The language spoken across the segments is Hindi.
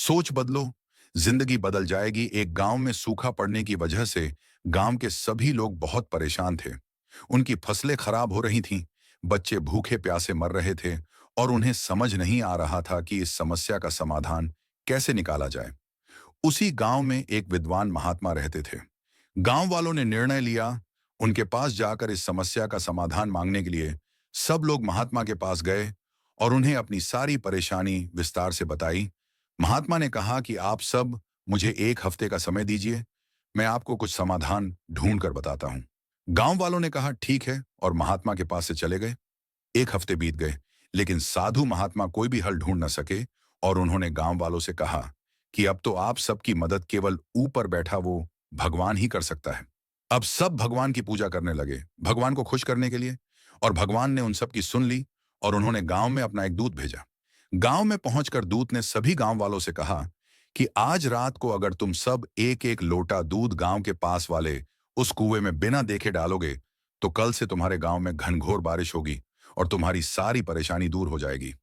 सोच बदलो, जिंदगी बदल जाएगी। एक गांव में सूखा पड़ने की वजह से गांव के सभी लोग बहुत परेशान थे। उनकी फसलें खराब हो रही थीं, बच्चे भूखे प्यासे मर रहे थे और उन्हें समझ नहीं आ रहा था कि इस समस्या का समाधान कैसे निकाला जाए। उसी गांव में एक विद्वान महात्मा रहते थे। गांव वालों ने निर्णय लिया, उनके पास जाकर इस समस्या का समाधान मांगने के लिए सब लोग महात्मा के पास गए और उन्हें अपनी सारी परेशानी विस्तार से बताई। महात्मा ने कहा कि आप सब मुझे 1 हफ्ते का समय दीजिए, मैं आपको कुछ समाधान ढूंढ कर बताता हूं। गांव वालों ने कहा ठीक है और महात्मा के पास से चले गए। 1 हफ्ते बीत गए, लेकिन साधु महात्मा कोई भी हल ढूंढ न सके और उन्होंने गांव वालों से कहा कि अब तो आप सबकी मदद केवल ऊपर बैठा वो भगवान ही कर सकता है। अब सब भगवान की पूजा करने लगे, भगवान को खुश करने के लिए। और भगवान ने उन सब की सुन ली और उन्होंने गांव में अपना एक दूत भेजा। गांव में पहुंचकर दूत ने सभी गांव वालों से कहा कि आज रात को अगर तुम सब एक एक लोटा दूध गांव के पास वाले उस कुएं में बिना देखे डालोगे तो कल से तुम्हारे गांव में घनघोर बारिश होगी और तुम्हारी सारी परेशानी दूर हो जाएगी।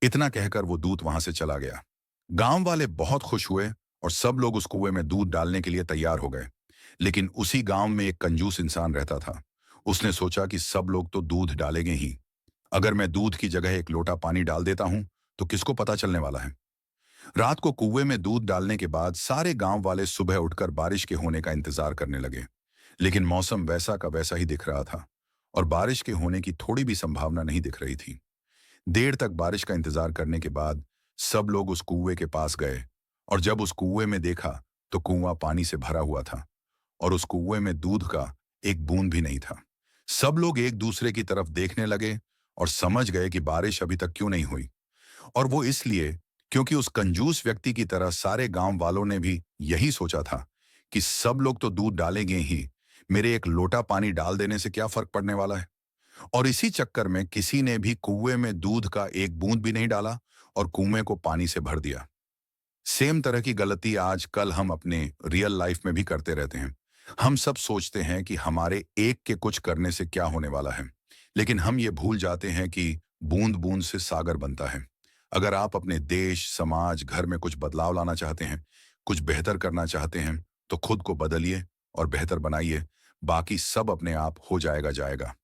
इतना कहकर वो दूत वहां से चला गया। गांव वाले बहुत खुश हुए और सब लोग उस कुएं में दूध डालने के लिए तैयार हो गए। लेकिन उसी गांव में एक कंजूस इंसान रहता था। उसने सोचा कि सब लोग तो दूध डालेंगे ही, अगर मैं दूध की जगह एक लोटा पानी डाल देता हूं तो किसको पता चलने वाला है। रात को कुएं में दूध डालने के बाद सारे गांव वाले सुबह उठकर बारिश के होने का इंतजार करने लगे। लेकिन मौसम वैसा का वैसा ही दिख रहा था और बारिश के होने की थोड़ी भी संभावना नहीं दिख रही थी। देर तक बारिश का इंतजार करने के बाद सब लोग उस कुएं के पास गए और जब उस कुएं में देखा तो कुआं पानी से भरा हुआ था और उस कुएं में दूध का एक बूंद भी नहीं था। सब लोग एक दूसरे की तरफ देखने लगे और समझ गए कि बारिश अभी तक क्यों नहीं हुई। और वो इसलिए क्योंकि उस कंजूस व्यक्ति की तरह सारे गांव वालों ने भी यही सोचा था कि सब लोग तो दूध डालेंगे ही, मेरे एक लोटा पानी डाल देने से क्या फर्क पड़ने वाला है। और इसी चक्कर में किसी ने भी कुएं में दूध का एक बूंद भी नहीं डाला और कुएं को पानी से भर दिया। सेम तरह की गलती आज कल हम अपने रियल लाइफ में भी करते रहते हैं। हम सब सोचते हैं कि हमारे एक के कुछ करने से क्या होने वाला है, लेकिन हम ये भूल जाते हैं कि बूंद बूंद से सागर बनता है। अगर आप अपने देश, समाज, घर में कुछ बदलाव लाना चाहते हैं, कुछ बेहतर करना चाहते हैं, तो खुद को बदलिए और बेहतर बनाइए। बाकी सब अपने आप हो जाएगा।